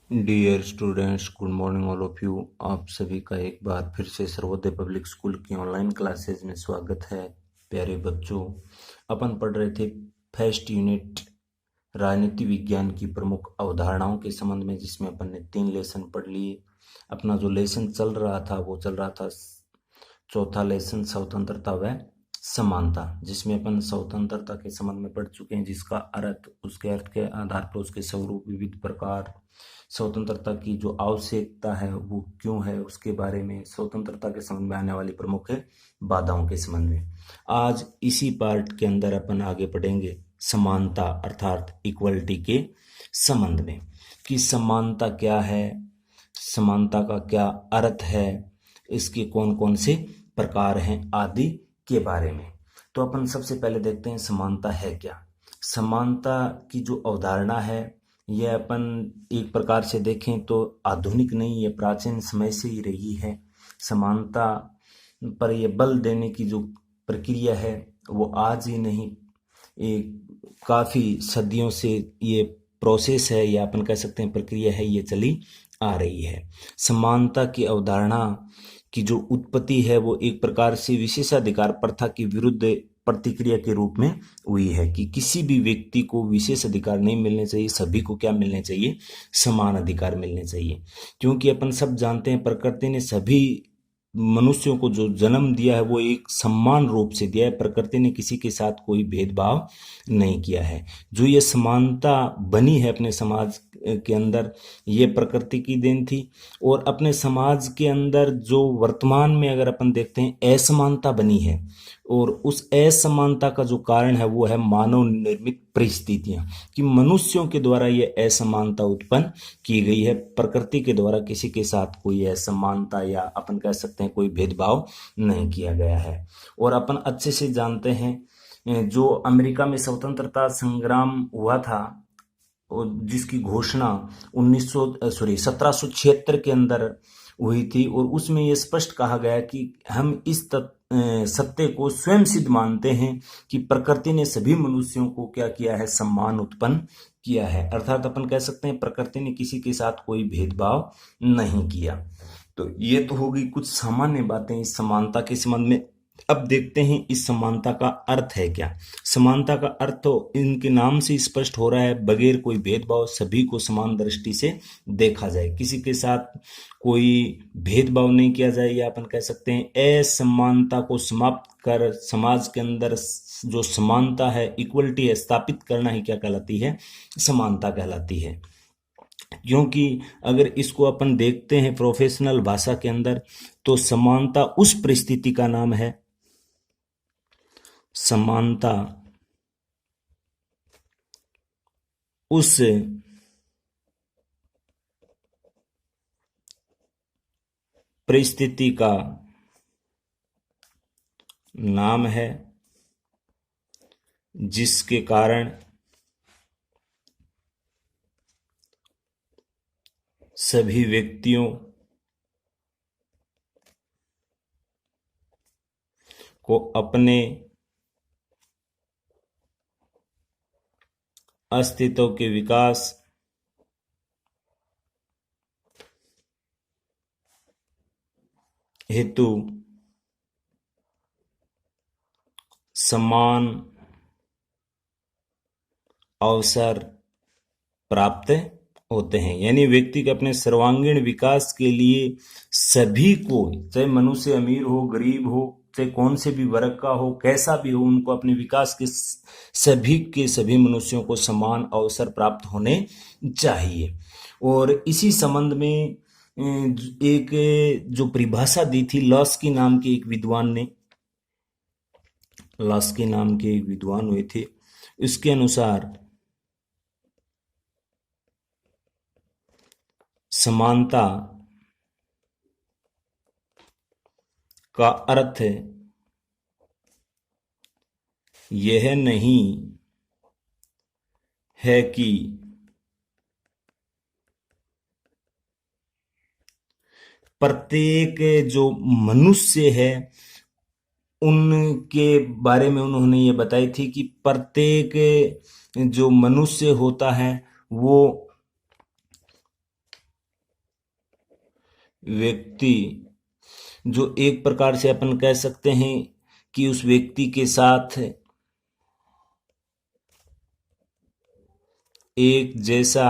Dear students, good morning all of you. आप सभी का एक बार फिर से सर्वोदय पब्लिक स्कूल की ऑनलाइन क्लासेज में स्वागत है। प्यारे बच्चों, अपन पढ़ रहे थे फर्स्ट यूनिट राजनीति विज्ञान की प्रमुख अवधारणाओं के संबंध में, जिसमें अपन ने 3 लेसन पढ़ लिए। अपना जो लेसन चल रहा था वो चल रहा था चौथा लेसन स्वतंत्रता व समानता, जिसमें अपन स्वतंत्रता के संबंध में पढ़ चुके हैं, जिसका अर्थ, उसके अर्थ के आधार पर उसके स्वरूप, विविध प्रकार, स्वतंत्रता की जो आवश्यकता है वो क्यों है उसके बारे में, स्वतंत्रता के संबंध में आने वाली प्रमुख बाधाओं के संबंध में। आज इसी पार्ट के अंदर अपन आगे पढ़ेंगे समानता अर्थात इक्वलिटी के संबंध में, कि समानता क्या है, समानता का क्या अर्थ है, इसके कौन कौन से प्रकार हैं आदि के बारे में। तो अपन सबसे पहले देखते हैं समानता है क्या। समानता की जो अवधारणा है यह अपन एक प्रकार से देखें तो आधुनिक नहीं, यह प्राचीन समय से ही रही है। समानता पर यह बल देने की जो प्रक्रिया है वो आज ही नहीं, एक काफ़ी सदियों से ये प्रोसेस है, या अपन कह सकते हैं प्रक्रिया है, ये चली आ रही है। समानता की अवधारणा की जो उत्पत्ति है वो एक प्रकार से विशेषाधिकार प्रथा के विरुद्ध प्रतिक्रिया के रूप में हुई है, कि किसी भी व्यक्ति को विशेष अधिकार नहीं मिलने चाहिए, सभी को क्या मिलने चाहिए, समान अधिकार मिलने चाहिए। क्योंकि अपन सब जानते हैं प्रकृति ने सभी मनुष्यों को जो जन्म दिया है वो एक समान रूप से दिया है। प्रकृति ने किसी के साथ कोई भेदभाव नहीं किया है। जो ये समानता बनी है अपने समाज के अंदर, ये प्रकृति की देन थी। और अपने समाज के अंदर जो वर्तमान में अगर अपन देखते हैं असमानता बनी है, और उस असमानता का जो कारण है वो है मानव निर्मित परिस्थितियां, कि मनुष्यों के द्वारा ये असमानता उत्पन्न की गई है। प्रकृति के द्वारा किसी के साथ कोई असमानता या अपन कह सकते हैं कोई भेदभाव नहीं किया गया है। और अपन अच्छे से जानते हैं जो अमेरिका में स्वतंत्रता संग्राम हुआ था, और जिसकी घोषणा 1776 के अंदर हुई थी, और उसमें यह स्पष्ट कहा गया कि हम इस सत्य को स्वयं सिद्ध मानते हैं कि प्रकृति ने सभी मनुष्यों को क्या किया है, सम्मान उत्पन्न किया है। अर्थात अपन कह सकते हैं प्रकृति ने किसी के साथ कोई भेदभाव नहीं किया। तो ये तो होगी कुछ सामान्य बातें इस समानता के संबंध में। अब देखते हैं इस समानता का अर्थ है क्या। समानता का अर्थ तो इनके नाम से स्पष्ट हो रहा है, बगैर कोई भेदभाव सभी को समान दृष्टि से देखा जाए, किसी के साथ कोई भेदभाव नहीं किया जाए, या अपन कह सकते हैं असमानता को समाप्त कर समाज के अंदर जो समानता है, इक्वलिटी है, स्थापित करना ही क्या कहलाती है, समानता कहलाती है। क्योंकि अगर इसको अपन देखते हैं प्रोफेशनल भाषा के अंदर, तो समानता उस परिस्थिति का नाम है, समानता उस परिस्थिति का नाम है जिसके कारण सभी व्यक्तियों को अपने अस्तित्व के विकास हेतु समान अवसर प्राप्त होते हैं। यानी व्यक्ति के अपने सर्वांगीण विकास के लिए सभी को, चाहे मनुष्य अमीर हो, गरीब हो, चाहे कौन से भी वर्ग का हो, कैसा भी हो, उनको अपने विकास के सभी मनुष्यों को समान अवसर प्राप्त होने चाहिए। और इसी संबंध में एक जो परिभाषा दी थी लॉस्की नाम के एक विद्वान ने, लॉस्की नाम के एक विद्वान हुए थे, इसके अनुसार समानता का अर्थ यह नहीं है कि प्रत्येक जो मनुष्य है उनके बारे में उन्होंने ये बताई थी कि प्रत्येक जो मनुष्य होता है वो व्यक्ति जो एक प्रकार से अपन कह सकते हैं कि उस व्यक्ति के साथ एक जैसा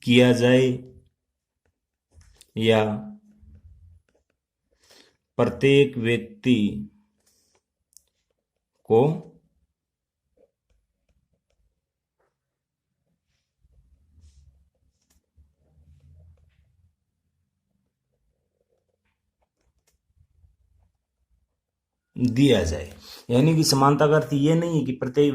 किया जाए या प्रत्येक व्यक्ति को दिया जाए। यानी कि समानता का अर्थ ये नहीं है कि प्रत्येक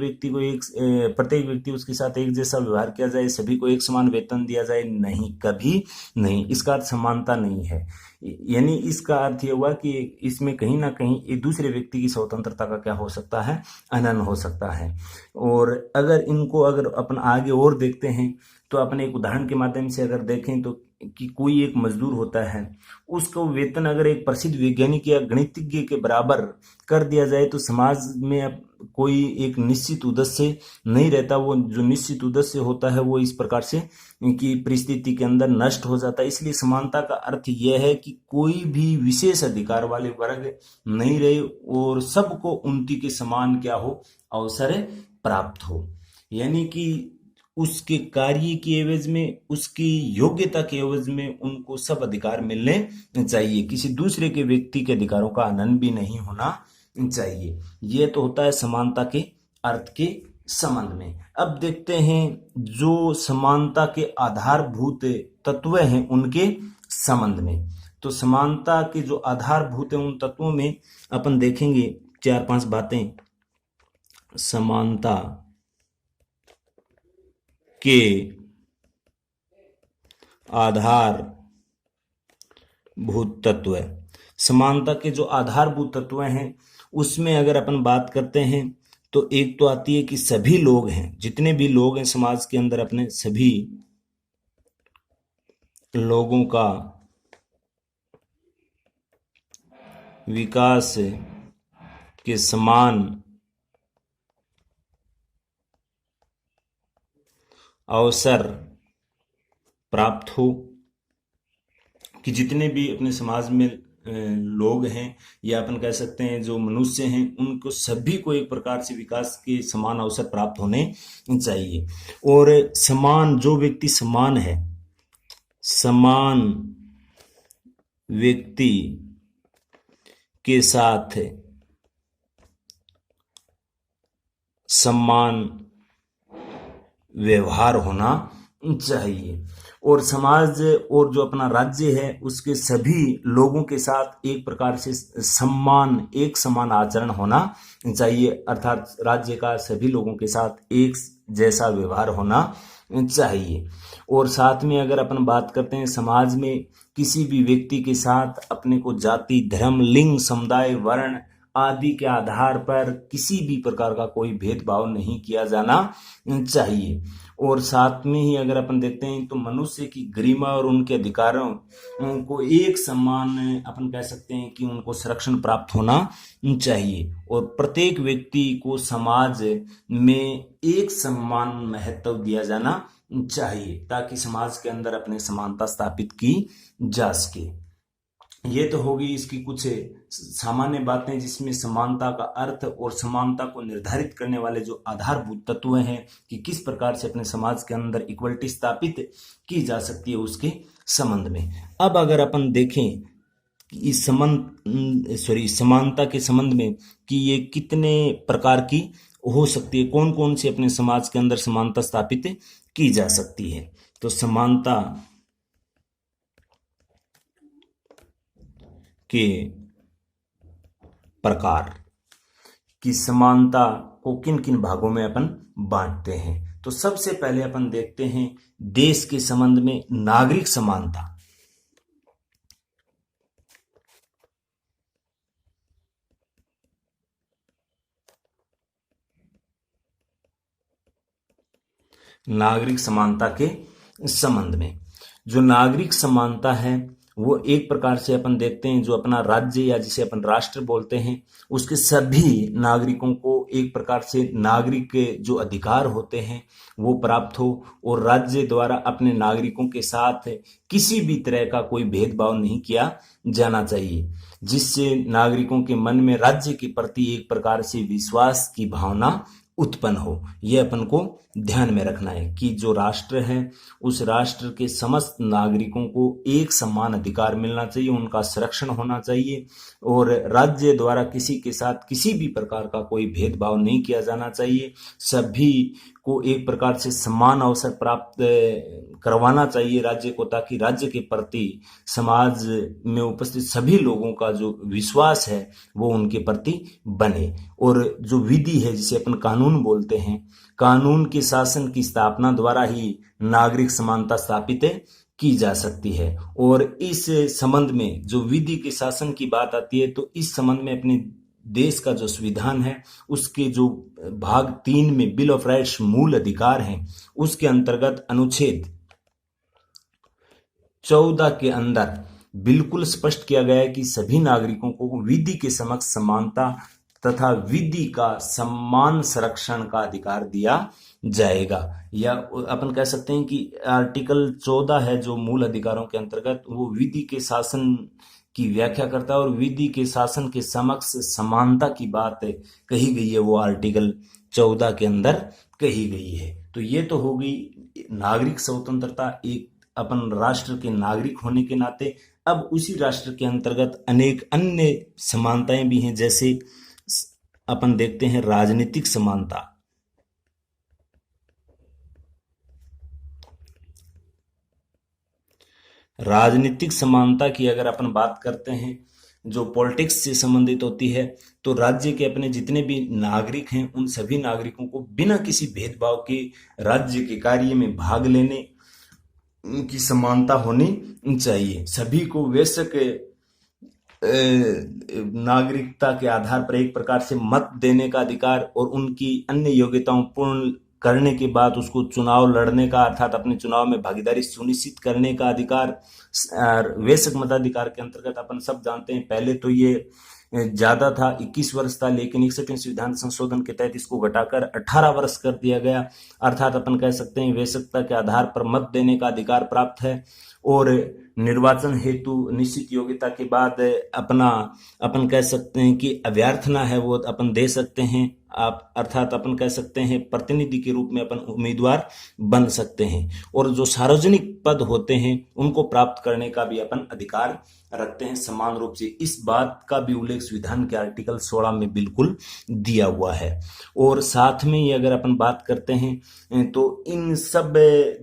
व्यक्ति उसके साथ एक जैसा व्यवहार किया जाए, सभी को एक समान वेतन दिया जाए, नहीं, कभी नहीं, इसका अर्थ समानता नहीं है। यानी इसका अर्थ ये हुआ कि इसमें कहीं ना कहीं एक दूसरे व्यक्ति की स्वतंत्रता का क्या हो सकता है, हनन हो सकता है। और अगर अपन आगे और देखते हैं तो अपन एक उदाहरण के माध्यम से अगर देखें तो कि कोई एक मजदूर होता है, उसको वेतन अगर एक प्रसिद्ध वैज्ञानिक या गणितज्ञ के बराबर कर दिया जाए तो समाज में अब कोई एक निश्चित उद्देश्य नहीं रहता। वो जो निश्चित उद्देश्य होता है वो इस प्रकार से की परिस्थिति के अंदर नष्ट हो जाता है। इसलिए समानता का अर्थ यह है कि कोई भी विशेष अधिकार वाले वर्ग नहीं रहे और सबको उन्नति के समान क्या हो, अवसर प्राप्त हो। यानी कि उसके कार्य की एवज में, उसकी योग्यता के एवज में उनको सब अधिकार मिलने चाहिए, किसी दूसरे के व्यक्ति के अधिकारों का हनन भी नहीं होना चाहिए। यह तो होता है समानता के अर्थ के संबंध में। अब देखते हैं जो समानता के आधारभूत तत्व हैं उनके संबंध में। तो समानता के जो आधारभूत हैं उन तत्वों में अपन देखेंगे 4-5 बातें। समानता के आधारभूत तत्व, समानता के जो आधारभूत तत्व हैं उसमें अगर अपन बात करते हैं तो एक तो आती है कि सभी लोग हैं, जितने भी लोग हैं समाज के अंदर, अपने सभी लोगों का विकास के समान अवसर प्राप्त हो। कि जितने भी अपने समाज में लोग हैं या अपन कह सकते हैं जो मनुष्य हैं, उनको सभी को एक प्रकार से विकास के समान अवसर प्राप्त होने चाहिए। और समान, जो व्यक्ति समान है, समान व्यक्ति के साथ समान व्यवहार होना चाहिए। और समाज और जो अपना राज्य है उसके सभी लोगों के साथ एक प्रकार से एक समान आचरण होना चाहिए, अर्थात राज्य का सभी लोगों के साथ एक जैसा व्यवहार होना चाहिए। और साथ में अगर अपन बात करते हैं समाज में किसी भी व्यक्ति के साथ अपने को जाति, धर्म, लिंग, समुदाय, वर्ण आदि के आधार पर किसी भी प्रकार का कोई भेदभाव नहीं किया जाना चाहिए। और साथ में ही अगर अपन देखते हैं तो मनुष्य की गरिमा और उनके अधिकारों को एक समान अपन कह सकते हैं कि उनको संरक्षण प्राप्त होना चाहिए। और प्रत्येक व्यक्ति को समाज में एक समान महत्व दिया जाना चाहिए ताकि समाज के अंदर अपने समानता स्थापित की जा सके। ये तो होगी इसकी कुछ सामान्य बातें जिसमें समानता का अर्थ और समानता को निर्धारित करने वाले जो आधारभूत तत्व हैं कि किस प्रकार से अपने समाज के अंदर इक्वलिटी स्थापित की जा सकती है उसके संबंध में। अब अगर अपन देखें कि इस समानता के संबंध में कि ये कितने प्रकार की हो सकती है, कौन कौन से अपने समाज के अंदर समानता स्थापित की जा सकती है। तो समानता के प्रकार की समानता को किन किन भागों में अपन बांटते हैं। तो सबसे पहले अपन देखते हैं देश के संबंध में नागरिक समानता। नागरिक समानता के संबंध में जो नागरिक समानता है वो एक प्रकार से अपन देखते हैं जो अपना राज्य या जिसे अपन राष्ट्र बोलते हैं उसके सभी नागरिकों को एक प्रकार से नागरिक के जो अधिकार होते हैं वो प्राप्त हो, और राज्य द्वारा अपने नागरिकों के साथ किसी भी तरह का कोई भेदभाव नहीं किया जाना चाहिए, जिससे नागरिकों के मन में राज्य के प्रति एक प्रकार से विश्वास की भावना उत्पन्न हो। ये अपन को ध्यान में रखना है कि जो राष्ट्र है उस राष्ट्र के समस्त नागरिकों को एक समान अधिकार मिलना चाहिए, उनका संरक्षण होना चाहिए, और राज्य द्वारा किसी के साथ किसी भी प्रकार का कोई भेदभाव नहीं किया जाना चाहिए। सभी को एक प्रकार से समान अवसर प्राप्त करवाना चाहिए राज्य को, ताकि राज्य के प्रति समाज में उपस्थित सभी लोगों का जो विश्वास है वो उनके प्रति बने। और जो विधि है जिसे अपन कानून बोलते हैं, कानून के शासन की स्थापना द्वारा ही नागरिक समानता स्थापित की जा सकती है। और इस संबंध में जो विधि के शासन की बात आती है तो इस संबंध में अपने देश का जो संविधान है उसके जो भाग 3 में बिल ऑफ राइट्स मूल अधिकार हैं उसके अंतर्गत अनुच्छेद 14 के अंदर बिल्कुल स्पष्ट किया गया है कि सभी नागरिकों को विधि के समक्ष समानता तथा विधि का समान संरक्षण का अधिकार दिया जाएगा। या अपन कह सकते हैं कि आर्टिकल 14 है जो मूल अधिकारों के अंतर्गत वो विधि के शासन की व्याख्या करता है, और विधि के शासन के समक्ष समानता की बात कही गई है वो आर्टिकल 14 के अंदर कही गई है। तो ये तो हो गई नागरिक स्वतंत्रता, एक अपन राष्ट्र के नागरिक होने के नाते। अब उसी राष्ट्र के अंतर्गत अनेक अन्य समानताएं भी हैं, जैसे अपन देखते हैं राजनीतिक समानता। राजनीतिक समानता की अगर अपन बात करते हैं जो पॉलिटिक्स से संबंधित होती है, तो राज्य के अपने जितने भी नागरिक हैं उन सभी नागरिकों को बिना किसी भेदभाव के राज्य के कार्य में भाग लेने की समानता होनी चाहिए। सभी को वैश्विक नागरिकता के आधार पर एक प्रकार से मत देने का अधिकार, और उनकी अन्य योग्यताओं पूर्ण करने के बाद उसको चुनाव लड़ने का अर्थात अपने चुनाव में भागीदारी सुनिश्चित करने का अधिकार। वैश्विक मताधिकार के अंतर्गत अपन सब जानते हैं पहले तो ये ज्यादा था, 21 वर्ष था, लेकिन 61वें संविधान संशोधन के तहत इसको घटाकर 18 वर्ष कर दिया गया। अर्थात अपन कह सकते हैं वैश्विकता के आधार पर मत देने का अधिकार प्राप्त है। और निर्वाचन हेतु निश्चित योग्यता के बाद अपन कह सकते हैं कि अभ्यर्थना है वो अपन दे सकते हैं, आप अर्थात अपन कह सकते हैं प्रतिनिधि के रूप में अपन उम्मीदवार बन सकते हैं। और जो सार्वजनिक पद होते हैं उनको प्राप्त करने का भी अपन अधिकार रखते हैं समान रूप से। इस बात का भी उल्लेख संविधान के आर्टिकल 16 में बिल्कुल दिया हुआ है। और साथ में ये अगर अपन बात करते हैं तो इन सब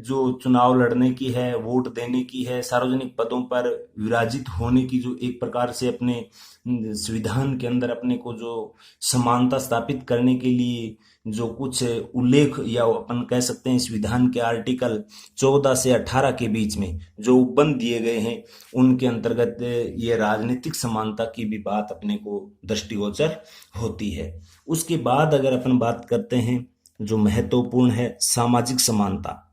जो चुनाव लड़ने की है, वोट देने की है, सार्वजनिक पदों पर विराजित होने की जो एक प्रकार से अपने संविधान के अंदर अपने को जो समानता स्थापित करने के लिए जो कुछ उल्लेख या अपन कह सकते हैं संविधान के आर्टिकल 14 से 18 के बीच में जो उपबंध दिए गए हैं उनके अंतर्गत ये राजनीतिक समानता की भी बात अपने को दृष्टिगोचर होती है। उसके बाद अगर अपन बात करते हैं जो महत्वपूर्ण है सामाजिक समानता।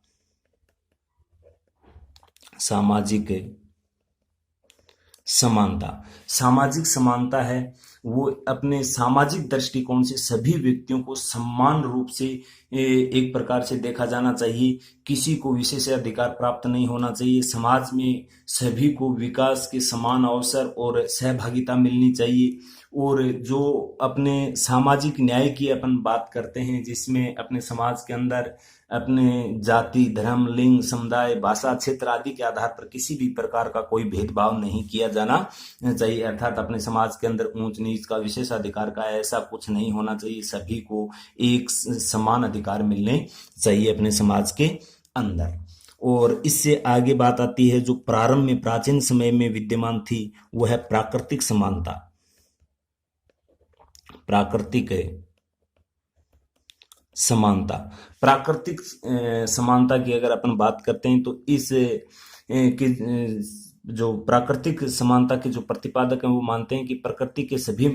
सामाजिक समानता है वो अपने सामाजिक दृष्टिकोण से सभी व्यक्तियों को समान रूप से एक प्रकार से देखा जाना चाहिए। किसी को विशेष अधिकार प्राप्त नहीं होना चाहिए। समाज में सभी को विकास के समान अवसर और सहभागिता मिलनी चाहिए। और जो अपने सामाजिक न्याय की अपन बात करते हैं जिसमें अपने समाज के अंदर अपने जाति, धर्म, लिंग, समुदाय, भाषा, क्षेत्र आदि के आधार पर किसी भी प्रकार का कोई भेदभाव नहीं किया जाना चाहिए। अर्थात अपने समाज के अंदर ऊंच नीच का, विशेषाधिकार का ऐसा कुछ नहीं होना चाहिए। सभी को एक समान अधिकार मिलने चाहिए अपने समाज के अंदर। और इससे आगे बात आती है जो प्रारंभ में प्राचीन समय में विद्यमान थी वो है प्राकृतिक समानता। प्राकृतिक समानता की अगर अपन बात करते हैं तो इस की जो प्राकृतिक समानता के जो प्रतिपादक हैं वो मानते हैं कि प्रकृति के सभी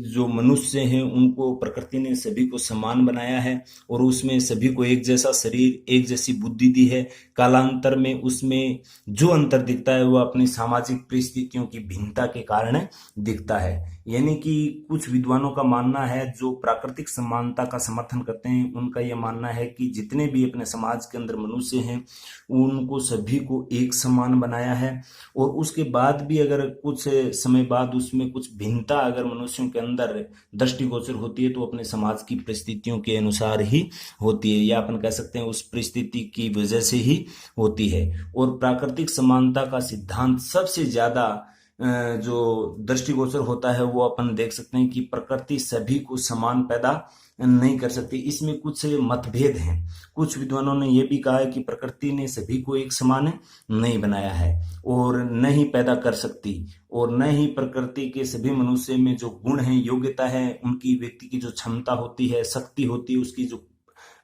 जो मनुष्य हैं उनको प्रकृति ने सभी को समान बनाया है और उसमें सभी को एक जैसा शरीर, एक जैसी बुद्धि दी है। कालांतर में उसमें जो अंतर दिखता है वो अपनी सामाजिक परिस्थितियों की भिन्नता के कारण दिखता है। यानी कि कुछ विद्वानों का मानना है, जो प्राकृतिक समानता का समर्थन करते हैं, उनका यह मानना है कि जितने भी अपने समाज के अंदर मनुष्य हैं उनको सभी को एक समान बनाया है। और उसके बाद भी अगर कुछ समय बाद उसमें कुछ भिन्नता अगर मनुष्यों के अंदर दृष्टिगोचर होती है तो अपने समाज की परिस्थितियों के अनुसार ही होती है, या अपन कह सकते हैं उस परिस्थिति की वजह से ही होती है। और प्राकृतिक समानता का सिद्धांत सबसे ज्यादा जो दृष्टिगोचर होता है वो अपन देख सकते हैं कि प्रकृति सभी को समान पैदा नहीं कर सकती। इसमें कुछ मतभेद हैं। कुछ विद्वानों ने यह भी कहा है कि प्रकृति ने सभी को एक समान नहीं बनाया है और न ही पैदा कर सकती, और न ही प्रकृति के सभी मनुष्य में जो गुण है, योग्यता है, उनकी व्यक्ति की जो क्षमता होती है, शक्ति होती है, उसकी जो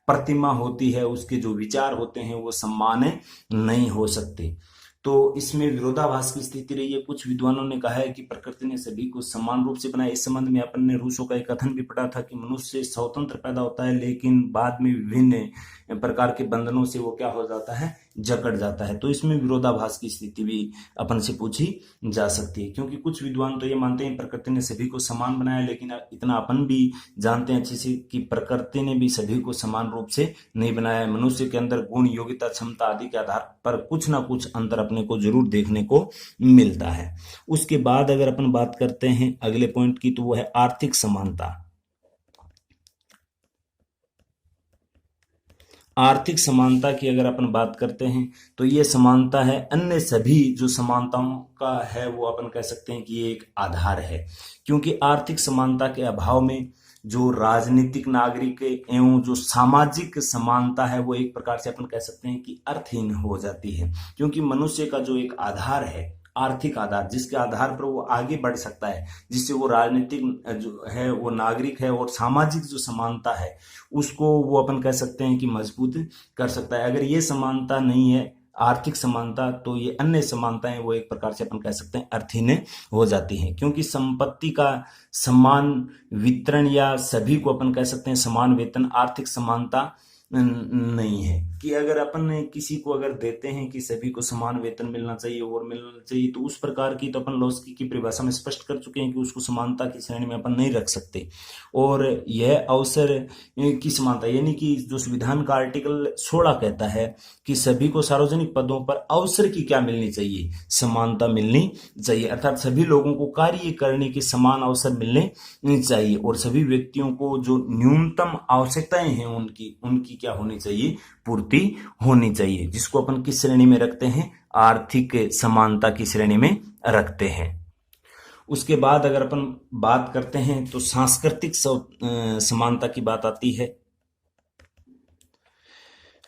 प्रतिमा होती है, उसके जो विचार होते हैं वो समान नहीं हो सकते। तो इसमें विरोधाभास की स्थिति रही है। कुछ विद्वानों ने कहा है कि प्रकृति ने सभी को समान रूप से बनाया। इस संबंध में अपन ने रूसो का एक कथन भी पढ़ा था कि मनुष्य स्वतंत्र पैदा होता है लेकिन बाद में विभिन्न प्रकार के बंधनों से वो क्या हो जाता है, जकड़ जाता है। तो इसमें विरोधाभास की स्थिति भी अपन से पूछी जा सकती है, क्योंकि कुछ विद्वान तो ये मानते हैं प्रकृति ने सभी को समान बनाया, लेकिन इतना अपन भी जानते हैं अच्छे से कि प्रकृति ने भी सभी को समान रूप से नहीं बनाया है। मनुष्य के अंदर गुण, योग्यता, क्षमता आदि के आधार पर कुछ ना कुछ अंतर अपने को जरूर देखने को मिलता है। उसके बाद अगर अपन बात करते हैं अगले पॉइंट की, तो वो है आर्थिक समानता। आर्थिक समानता की अगर अपन बात करते हैं तो ये समानता है अन्य सभी जो समानताओं का है, वो अपन कह सकते हैं कि ये एक आधार है। क्योंकि आर्थिक समानता के अभाव में जो राजनीतिक, नागरिक एवं जो सामाजिक समानता है वो एक प्रकार से अपन कह सकते हैं कि अर्थहीन हो जाती है। क्योंकि मनुष्य का जो एक आधार है, आर्थिक आधार, जिसके आधार पर वो आगे बढ़ सकता है, जिससे वो राजनीतिक जो है वो नागरिक है, और सामाजिक जो समानता है उसको वो अपन कह सकते हैं कि मजबूत कर सकता है। अगर ये समानता नहीं है, आर्थिक समानता, तो ये अन्य समानताएं वो एक प्रकार से अपन कह सकते हैं अर्थहीन हो जाती हैं। क्योंकि संपत्ति का समान वितरण या सभी को अपन कह सकते हैं समान वेतन, आर्थिक समानता नहीं है। कि अगर अपन किसी को अगर देते हैं कि सभी को समान वेतन मिलना चाहिए और मिलना चाहिए, तो उस प्रकार की तो अपन लॉस्की की परिभाषा में स्पष्ट कर चुके हैं कि उसको समानता की श्रेणी में अपन नहीं रख सकते। और यह अवसर की समानता, यानी कि जो संविधान का आर्टिकल 16 कहता है कि सभी को सार्वजनिक पदों पर अवसर की क्या मिलनी चाहिए, समानता मिलनी चाहिए। अर्थात सभी लोगों को कार्य करने के समान अवसर मिलने चाहिए, और सभी व्यक्तियों को जो न्यूनतम आवश्यकताएं हैं उनकी क्या होनी चाहिए, पूर्ति होनी चाहिए, जिसको अपन किस श्रेणी में रखते हैं, आर्थिक समानता की श्रेणी में रखते हैं। उसके बाद अगर अपन बात करते हैं तो सांस्कृतिक समानता की बात आती है।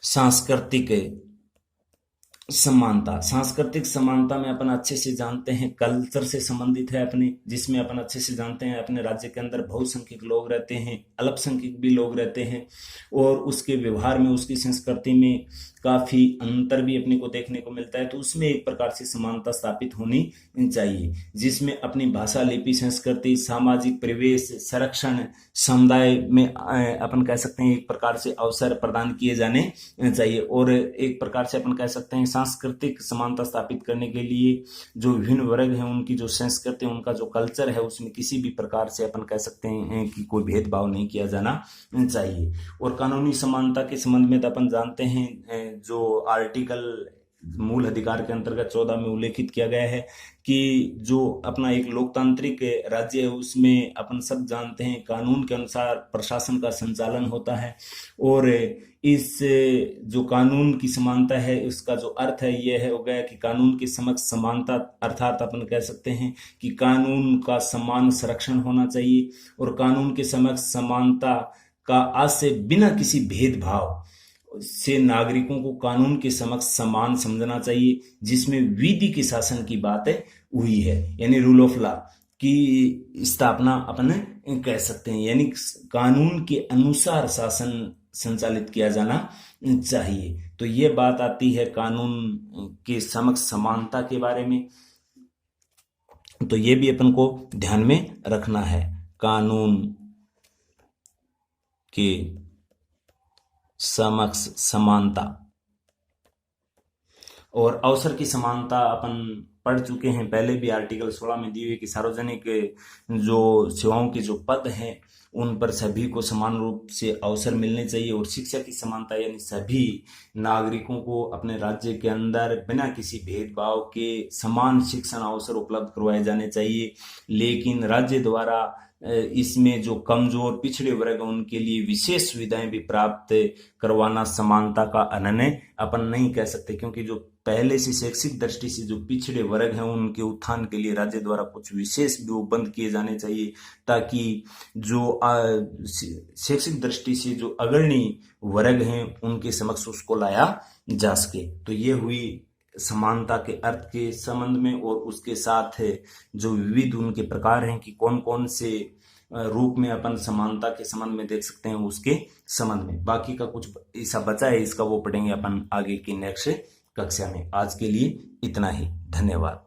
सांस्कृतिक समानता, सांस्कृतिक समानता में अपन अच्छे से जानते हैं कल्चर से संबंधित है अपने, जिसमें अपन अच्छे से जानते हैं अपने राज्य के अंदर बहुसंख्यक लोग रहते हैं, अल्पसंख्यक भी लोग रहते हैं, और उसके व्यवहार में, उसकी संस्कृति में काफी अंतर भी अपने को देखने को मिलता है। तो उसमें एक प्रकार से समानता स्थापित होनी चाहिए, जिसमें अपनी भाषा, लिपि, संस्कृति, सामाजिक परिवेश, संरक्षण, समुदाय में अपन कह सकते हैं एक प्रकार से अवसर प्रदान किए जाने चाहिए। और एक प्रकार से अपन कह सकते हैं सांस्कृतिक समानता स्थापित करने के लिए जो विभिन्न वर्ग हैं उनकी जो संस्कृति, उनका जो कल्चर है, उसमें किसी भी प्रकार से अपन कह सकते हैं कि कोई भेदभाव नहीं किया जाना चाहिए। और कानूनी समानता के संबंध में तो अपन जानते हैं जो आर्टिकल मूल अधिकार के अंतर्गत 14 में उल्लेखित किया गया है कि जो अपना एक लोकतांत्रिक राज्य है उसमें अपन सब जानते हैं कानून के अनुसार प्रशासन का संचालन होता है। और इस जो कानून की समानता है उसका जो अर्थ है यह है हो गया कि कानून के समक्ष समानता, अर्थात अपन कह सकते हैं कि कानून का समान संरक्षण होना चाहिए, और कानून के समक्ष समानता का आशय बिना किसी भेदभाव से नागरिकों को कानून के समक्ष समान समझना चाहिए, जिसमें विधि के शासन की बात हुई है, यानी रूल ऑफ लॉ की स्थापना अपन कह सकते हैं, यानी कानून के अनुसार शासन संचालित किया जाना चाहिए। तो ये बात आती है कानून के समक्ष समानता के बारे में। तो ये भी अपन को ध्यान में रखना है। कानून के समक्ष समानता और अवसर की समानता अपन पढ़ चुके हैं पहले भी। आर्टिकल 16 में दी हुई कि सार्वजनिक जो सेवाओं के जो पद हैं उन पर सभी को समान रूप से अवसर मिलने चाहिए। और शिक्षा की समानता यानी सभी नागरिकों को अपने राज्य के अंदर बिना किसी भेदभाव के समान शिक्षण अवसर उपलब्ध करवाए जाने चाहिए। लेकिन राज्य द्वारा इसमें जो कमजोर पिछड़े वर्ग हैं उनके लिए विशेष सुविधाएं भी प्राप्त करवाना समानता का अनन्य अपन नहीं कह सकते, क्योंकि जो पहले से शैक्षिक दृष्टि से जो पिछड़े वर्ग हैं उनके उत्थान के लिए राज्य द्वारा कुछ विशेष भी बंद किए जाने चाहिए, ताकि जो शैक्षिक दृष्टि से जो अग्रणी वर्ग हैं उनके समक्ष उसको लाया जा सके। तो ये हुई समानता के अर्थ के संबंध में, और उसके साथ जो विविध उनके प्रकार हैं कि कौन कौन से रूप में अपन समानता के संबंध में देख सकते हैं उसके संबंध में। बाकी का कुछ ऐसा बचा है इसका वो पढ़ेंगे अपन आगे की नेक्स्ट कक्षा में। आज के लिए इतना ही, धन्यवाद।